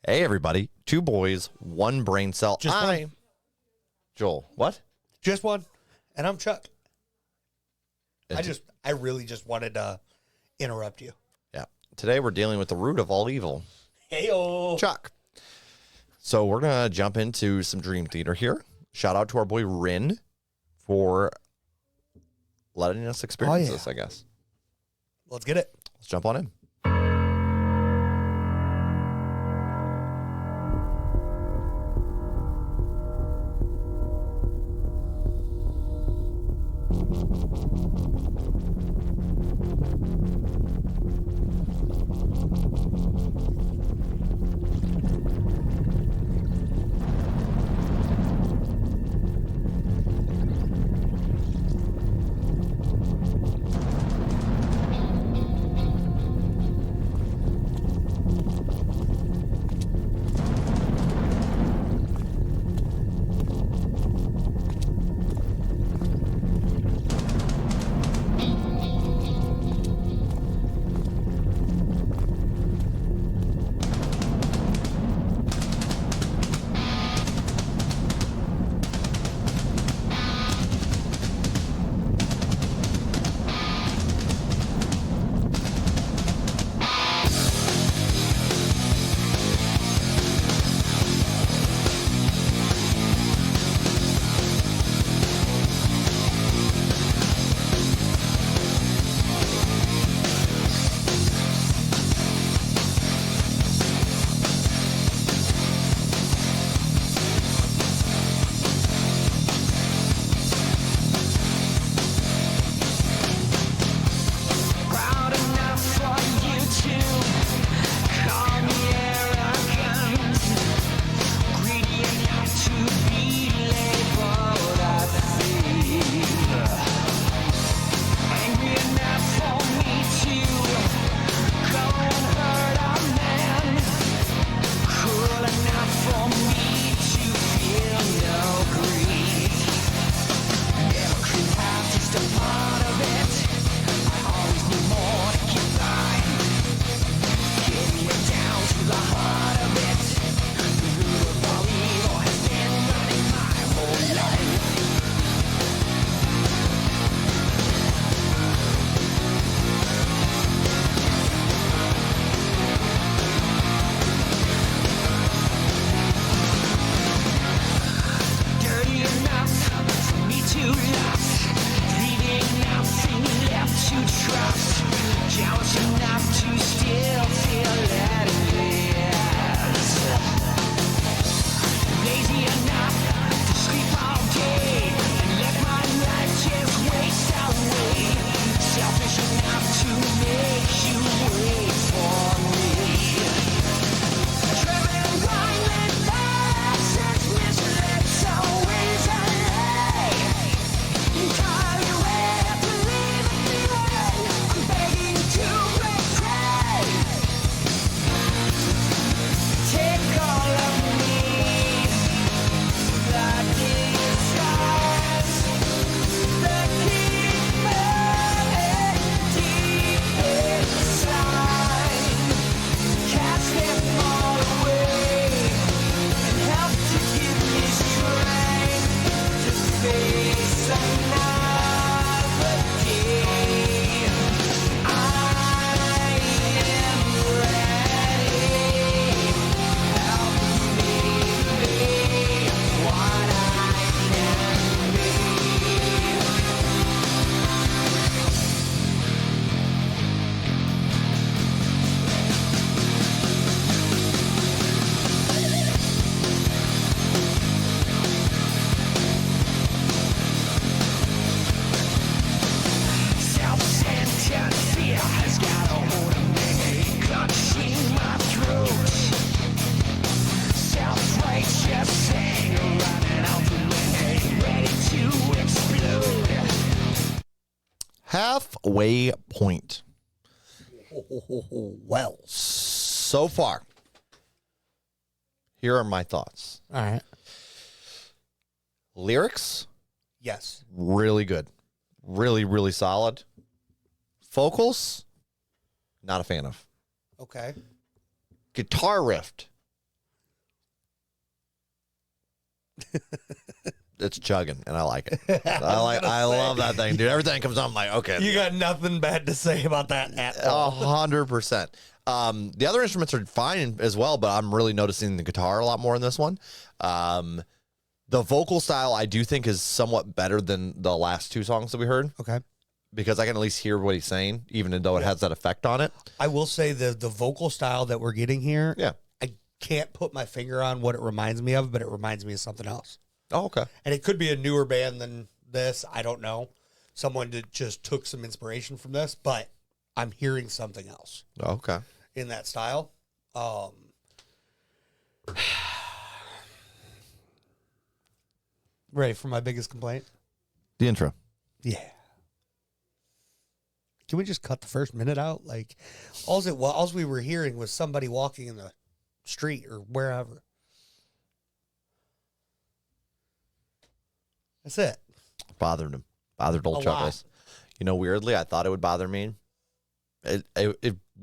Hey, everybody. Two boys, one brain cell. Just one. Joel. What? Just one. And I'm Chuck. I really just wanted to interrupt you. Yeah. Today we're dealing with the root of all evil. Heyo. Chuck. So we're going to jump into some Dream Theater here. Shout out to our boy Rin for letting us experience this, I guess. Let's get it. Let's jump on in. Halfway point. Well, so far, here are my thoughts. all right. Lyrics, Yes. really good. Really, really solid. Vocals, not a fan of. Okay. Guitar riff, It's chugging, and I like it. I love that thing, dude. Everything comes on, I'm like, okay. You got nothing bad to say about that at all. 100%. The other instruments are fine as well, but I'm really noticing the guitar a lot more in this one. The vocal style I do think is somewhat better than the last two songs that we heard. Okay. Because I can at least hear what he's saying, even though it has that effect on it. I will say the vocal style that we're getting here, Yeah. I can't put my finger on what it reminds me of, but it reminds me of something else. Oh, okay. And it could be a newer band than this. I don't know. Someone that just took some inspiration from this, but I'm hearing something else Okay. in that style. Ready for my biggest complaint? The intro. Yeah. Can we just cut the first minute out? Like, all we were hearing was somebody walking in the street or wherever. That's it. Bothered him. Bothered old Chuckles. You know, weirdly, I thought it would bother me. It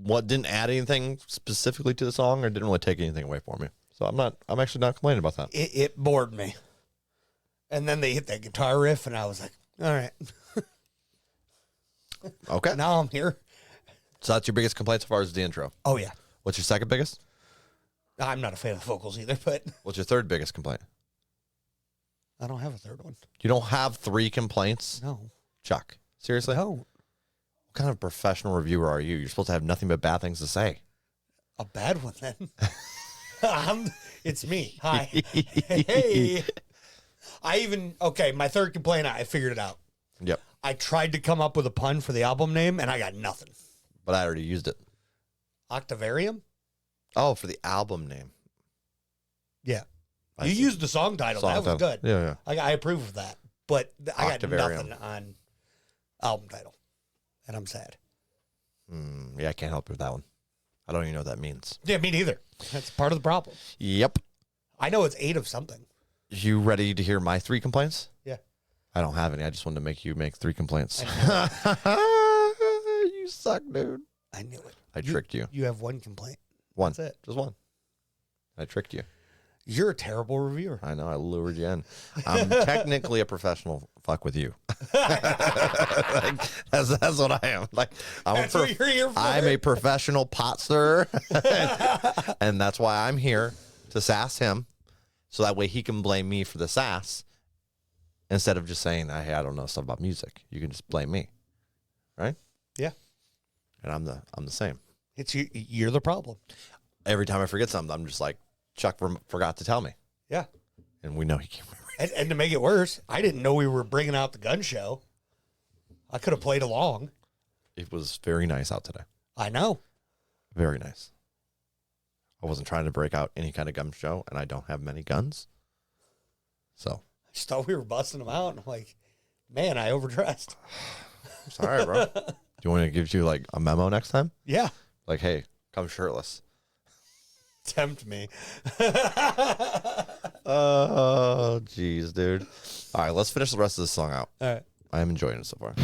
didn't add anything specifically to the song, or didn't really take anything away from me. So I'm actually not complaining about that. It bored me. And then they hit that guitar riff, and I was like, all right. Okay. Now I'm here. So that's your biggest complaint so far as the intro. Oh, yeah. What's your second biggest? I'm not a fan of the vocals either, but What's your third biggest complaint? I don't have a third one. You don't have 3 complaints? No. Chuck, seriously? No. What kind of professional reviewer are you? You're supposed to have nothing but bad things to say. A bad one, then. It's me. Hi. Hey. My third complaint, I figured it out. Yep. I tried to come up with a pun for the album name, and I got nothing. But I already used it. Octavarium? Oh, for the album name. Yeah. I You see. used the song title. Song That was title. good. Yeah. I approve of that. But I got Octavarium. nothing on album title. And I'm sad. Yeah, I can't help you with that one. I don't even know what that means. Yeah, me neither. That's part of the problem. Yep. I know it's 8 of something. You ready to hear my 3 complaints? Yeah. I don't have any. I just wanted to make you make 3 complaints. You suck, dude. I knew it. I tricked you. You have one complaint. One. That's it. Just one. I tricked you. You're a terrible reviewer. I know. I lured you in. I'm technically a professional. Fuck with you. That's what I am. Like That's what you're here for. I'm a professional pot stirrer, and that's why I'm here to sass him, so that way he can blame me for the sass instead of just saying, "Hey, I don't know stuff about music." You can just blame me, right? Yeah. And I'm the same. It's you. You're the problem. Every time I forget something, I'm just like, Chuck forgot to tell me. Yeah. And we know he can't remember. And to make it worse, I didn't know we were bringing out the gun show. I could have played along. It was very nice out today. I know. Very nice. I wasn't trying to break out any kind of gun show, and I don't have many guns. So. I just thought we were busting them out. And I'm like, man, I overdressed. Sorry, bro. Do you want me to give you like a memo next time? Yeah. Like, hey, come shirtless. Tempt me. Oh, jeez, dude. All right, let's finish the rest of this song out. All right. I am enjoying it so far.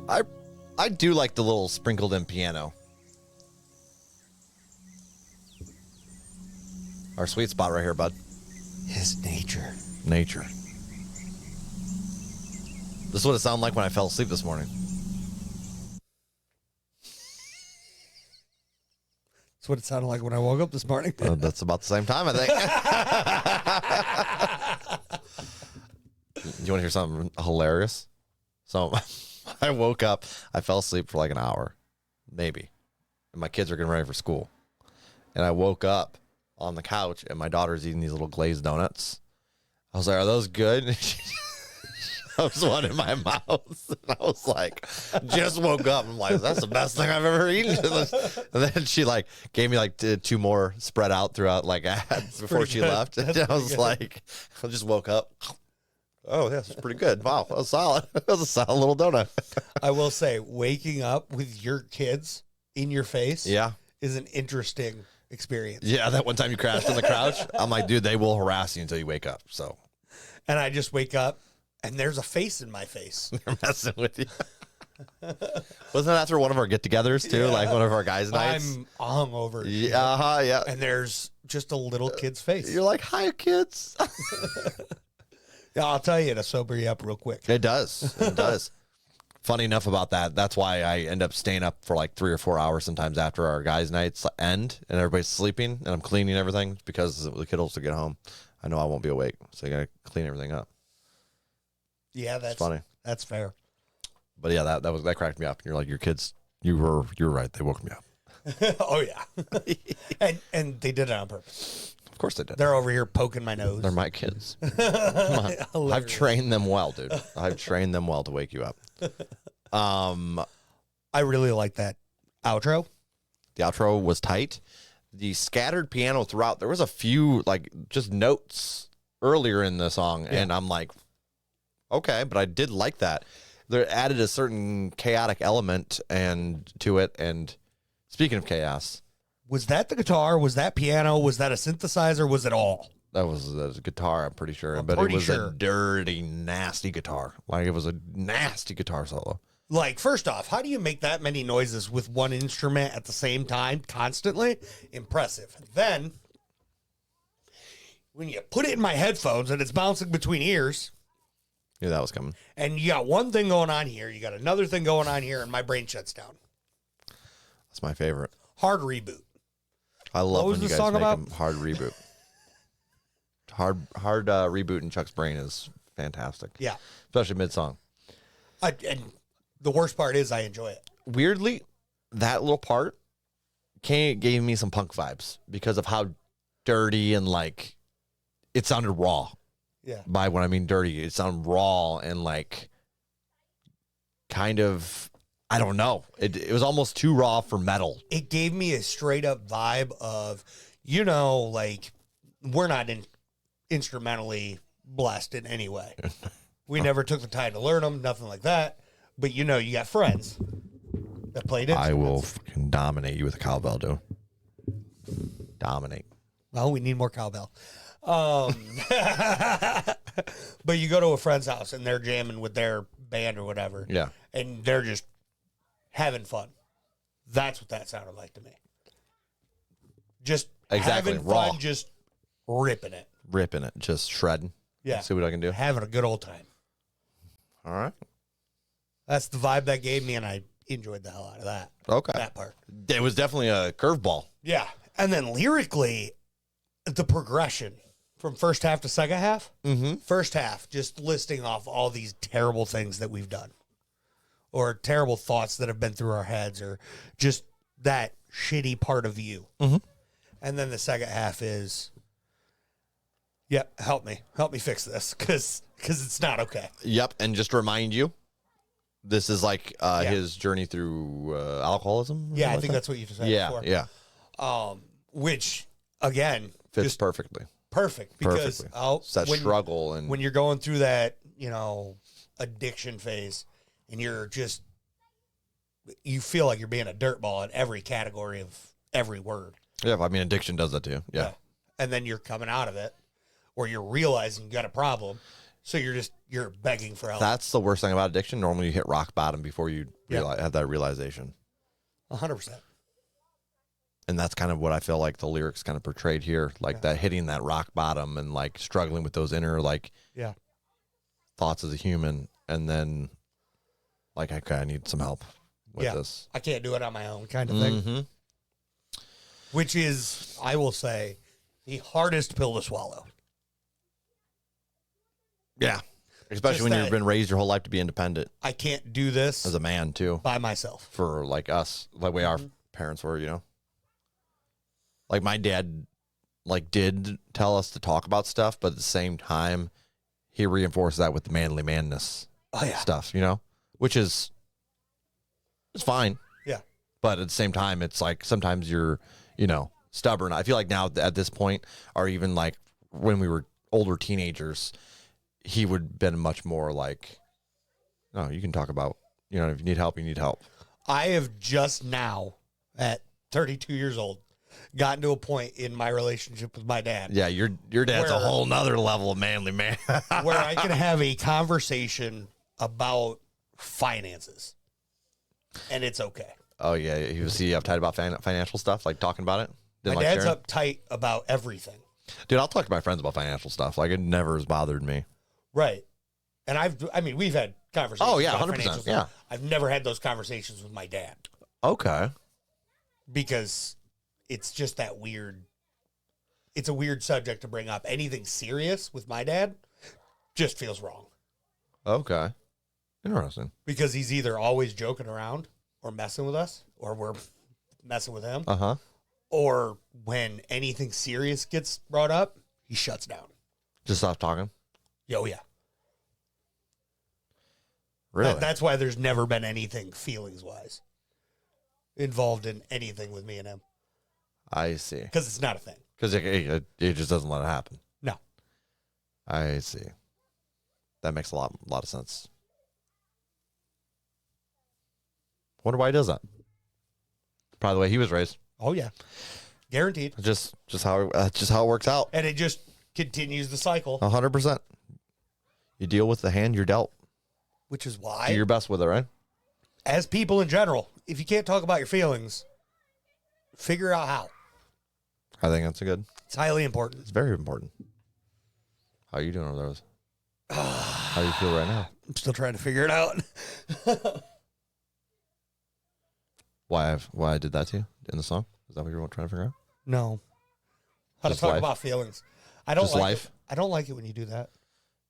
I do like the little sprinkled in piano. Our sweet spot right here, bud. His nature. Nature. This is what it sounded like when I fell asleep this morning. That's what it sounded like when I woke up this morning. That's about the same time, I think. You want to hear something hilarious? So I woke up, I fell asleep for like an hour, maybe. And my kids are getting ready for school. And I woke up on the couch and my daughter's eating these little glazed donuts. I was like, are those good? And she shoves one in my mouth. And I was like, just woke up. I'm like, that's the best thing I've ever eaten. And then she like gave me like two more spread out throughout like ads before she left. And I was like, I just woke up. Oh, yeah, it's pretty good. Wow, that was solid. That was a solid little donut. I will say, waking up with your kids in your face is an interesting experience. Yeah, that one time you crashed on the couch, I'm like, dude, they will harass you until you wake up. So, and I just wake up, and there's a face in my face. They're messing with you. Wasn't that after one of our get-togethers, too? Yeah. Like one of our guys' nights? I'm hungover. Yeah, yeah. And there's just a little kid's face. You're like, hi, kids. Yeah, I'll tell you, it'll sober you up real quick. It does. It does. Funny enough about that, that's why I end up staying up for like 3 or 4 hours sometimes after our guys' nights end and everybody's sleeping and I'm cleaning everything because the kiddos will get home. I know I won't be awake, so you got to clean everything up. Yeah, that's funny. That's fair. But yeah, that cracked me up. You're like, your kids, you were right. They woke me up. Oh yeah, and they did it on purpose. Of course they did. They're over here poking my nose. They're my kids. I've trained them well, dude. I've trained them well to wake you up. I really like that outro. The outro was tight. The scattered piano throughout. There was a few like just notes earlier in the song, and I'm like, okay, but I did like that. There added a certain chaotic element and to it. And speaking of chaos. Was that the guitar? Was that piano? Was that a synthesizer? Was it all? That was a guitar, I'm pretty sure. But it was a dirty, nasty guitar. Like, it was a nasty guitar solo. Like, first off, how do you make that many noises with one instrument at the same time, constantly? Impressive. Then, when you put it in my headphones and it's bouncing between ears. Yeah, that was coming. And you got one thing going on here, you got another thing going on here, and my brain shuts down. That's my favorite. Hard reboot. I love when you guys make them hard reboot. Hard reboot in Chuck's brain is fantastic. Yeah. Especially mid-song. And the worst part is I enjoy it. Weirdly, that little part gave me some punk vibes because of how dirty and like it sounded raw. Yeah. By what I mean dirty, it sounded raw and like kind of, I don't know. It was almost too raw for metal. It gave me a straight up vibe of, like we're not instrumentally blessed in any way. We never took the time to learn them, nothing like that. But you got friends that played instruments. I will fucking dominate you with a cowbell, dude. Dominate. Well, we need more cowbell. But you go to a friend's house and they're jamming with their band or whatever. Yeah. And they're just having fun. That's what that sounded like to me. Just having raw. fun, just ripping it. Ripping it, just shredding. Yeah. See what I can do. Having a good old time. All right. That's the vibe that gave me, and I enjoyed the hell out of that. Okay. That part. It was definitely a curveball. Yeah. And then lyrically, the progression from first half to second half. Mm-hmm. First half, just listing off all these terrible things that we've done. Or terrible thoughts that have been through our heads, or just that shitty part of you. Mm-hmm. And then the second half is, help me fix this, because it's not okay. Yep, and just to remind you, this is like his journey through alcoholism. Yeah, I think that's what you said before. Yeah. Which again fits perfectly. Perfect, because it's that struggle, and when you're going through that, addiction phase. And you feel like you're being a dirtball in every category of every word. Yeah, I mean, addiction does that too. Yeah. And then you're coming out of it, or you're realizing you got a problem. So you're begging for help. That's the worst thing about addiction. Normally you hit rock bottom before you have that realization. 100%. And that's kind of what I feel like the lyrics kind of portrayed here, like that hitting that rock bottom and like struggling with those inner like thoughts as a human, and then like, okay, I need some help with this. I can't do it on my own kind of thing. Which is, I will say, the hardest pill to swallow. Yeah. Especially when you've been raised your whole life to be independent. I can't do this as a man too. By myself. For like us, like way our parents were, Like my dad like did tell us to talk about stuff, but at the same time he reinforced that with the manly manness stuff, which is it's fine. Yeah. But at the same time it's like sometimes you're, stubborn. I feel like now at this point, or even like when we were older teenagers, he would have been much more like, no, you can talk about, if you need help, you need help. I have just now, at 32 years old, gotten to a point in my relationship with my dad. Yeah, your dad's a whole nother level of manly man. Where I can have a conversation about finances. And it's okay. Oh, yeah. Was he uptight about financial stuff, like talking about it? My dad's uptight about everything. Dude, I'll talk to my friends about financial stuff. Like, it never has bothered me. Right. And we've had conversations. Oh, yeah, about 100%. Yeah. I've never had those conversations with my dad. Okay. Because it's just that weird. It's a weird subject to bring up. Anything serious with my dad just feels wrong. Okay. Interesting. Because he's either always joking around or messing with us, or we're messing with him. Uh-huh. Or when anything serious gets brought up, he shuts down. Just stop talking? Oh, yeah. Really? That's why there's never been anything feelings-wise involved in anything with me and him. I see. Because it's not a thing. Because it just doesn't let it happen. No. I see. That makes a lot of sense. Wonder why he does that. Probably the way he was raised. Oh, yeah. Guaranteed. Just how it works out. And it just continues the cycle. 100%. You deal with the hand you're dealt. Which is why. Do your best with it, right? As people in general, if you can't talk about your feelings, figure out how. I think that's It's highly important. It's very important. How are you doing over those? How do you feel right now? I'm still trying to figure it out. Why I did that to you in the song? Is that what you're trying to figure out? No. How Just to talk life? about feelings. I don't Just like life? It. I don't like it when you do that.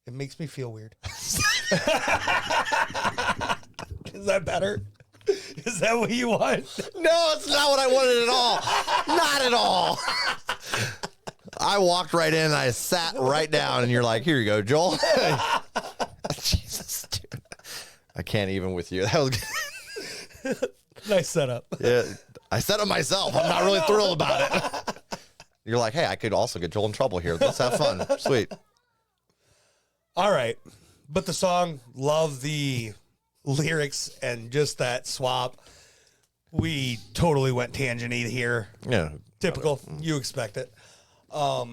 It makes me feel weird. Is that better? Is that what you want? No, it's not what I wanted at all. Not at all. I walked right in and I sat right down and you're like, here you go, Joel. Jesus, dude. I can't even with you. That was good. Nice setup. Yeah, I set it myself. I'm not really thrilled about it. You're like, hey, I could also get Joel in trouble here. Let's have fun. Sweet. All right. But the song, love the lyrics and just that swap. We totally went tangent-y here. Yeah. Typical. You expect it. Where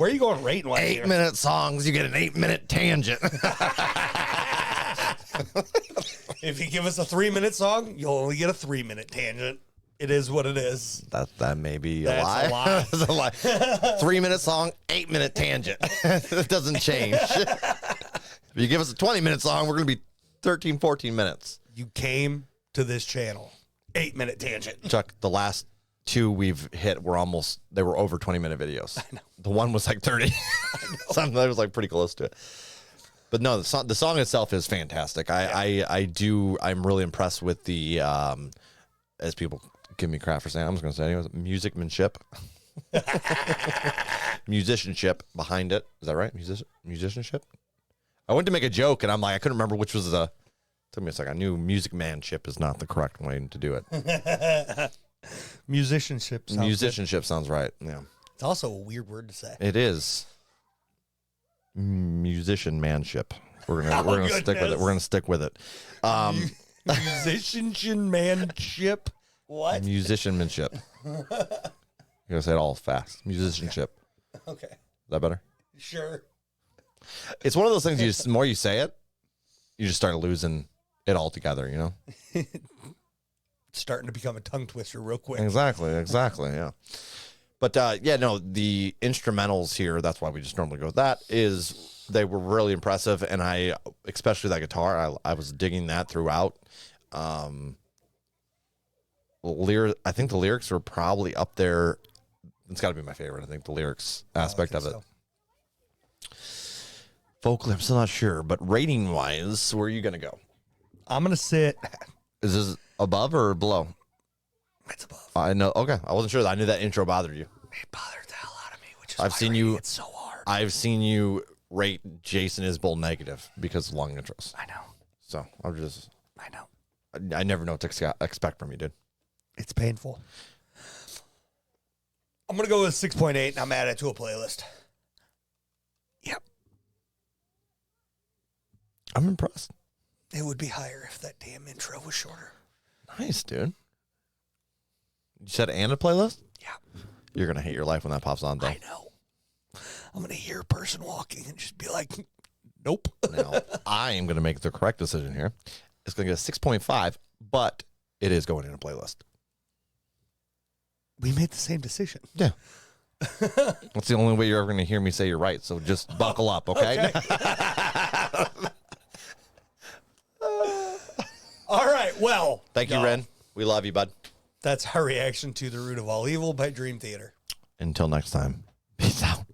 are you going rating-wise here? 8-minute songs, you get an 8-minute tangent. If you give us a 3-minute song, you'll only get a 3-minute tangent. It is what it is. That may be That's a lie. That's a lie. 3-minute song, 8-minute tangent. It doesn't change. If you give us a 20-minute song, we're going to be 13, 14 minutes. You came to this channel. 8-minute tangent. Chuck, the last two we've hit were they were over 20-minute videos. I know. The one was like 30. Something that was like pretty close to it. But no, the song itself is fantastic. I'm really impressed with the, as people give me crap for saying, I'm just going to say anyways, musicianship behind it. Is that right? Musicianship? I went to make a joke and I'm like, I couldn't remember which was took me a second. I knew musicmanship is not the correct way to do it. Musicianship sounds right. Yeah. It's also a weird word to say. It is. Musicianmanship. We're gonna stick with it. We're gonna stick with it. Musicianship. What? Musicianmanship. You're gonna say it all fast. Musicianship. Okay. Is that better? Sure. It's one of those things. The more you say it, you just start losing it altogether. You know. It's starting to become a tongue twister real quick. Exactly. Yeah. But no, the instrumentals here. That's why we just normally go with that. Is they were really impressive, and I, especially that guitar, I was digging that throughout. I think the lyrics were probably up there. It's got to be my favorite. I think the lyrics aspect of it. So. Vocally, I'm still not sure, but rating wise, where are you gonna go? I'm gonna sit. Is this above or below? It's above. I know. Okay, I wasn't sure. I knew that intro bothered you. It bothered the hell out of me, which is I've seen you. It's so hard. I've seen you rate Jason Isbell negative because of long intros. I know. So I'm just. I know. I never know what to expect from you, dude. It's painful. I'm gonna go with 6.8, and I'm adding it to a playlist. Yep. I'm impressed. It would be higher if that damn intro was shorter. Nice, dude. You said and a playlist? Yeah. You're gonna hate your life when that pops on, though. I know. I'm gonna hear a person walking and just be like, nope. Now, I am gonna make the correct decision here. It's gonna get a 6.5, but it is going in a playlist. We made the same decision. Yeah. That's the only way you're ever gonna hear me say you're right. So just buckle up, okay? All right. Well, Thank you, Ren. We love you, bud. That's our reaction to The Root of All Evil by Dream Theater. Until next time, peace out.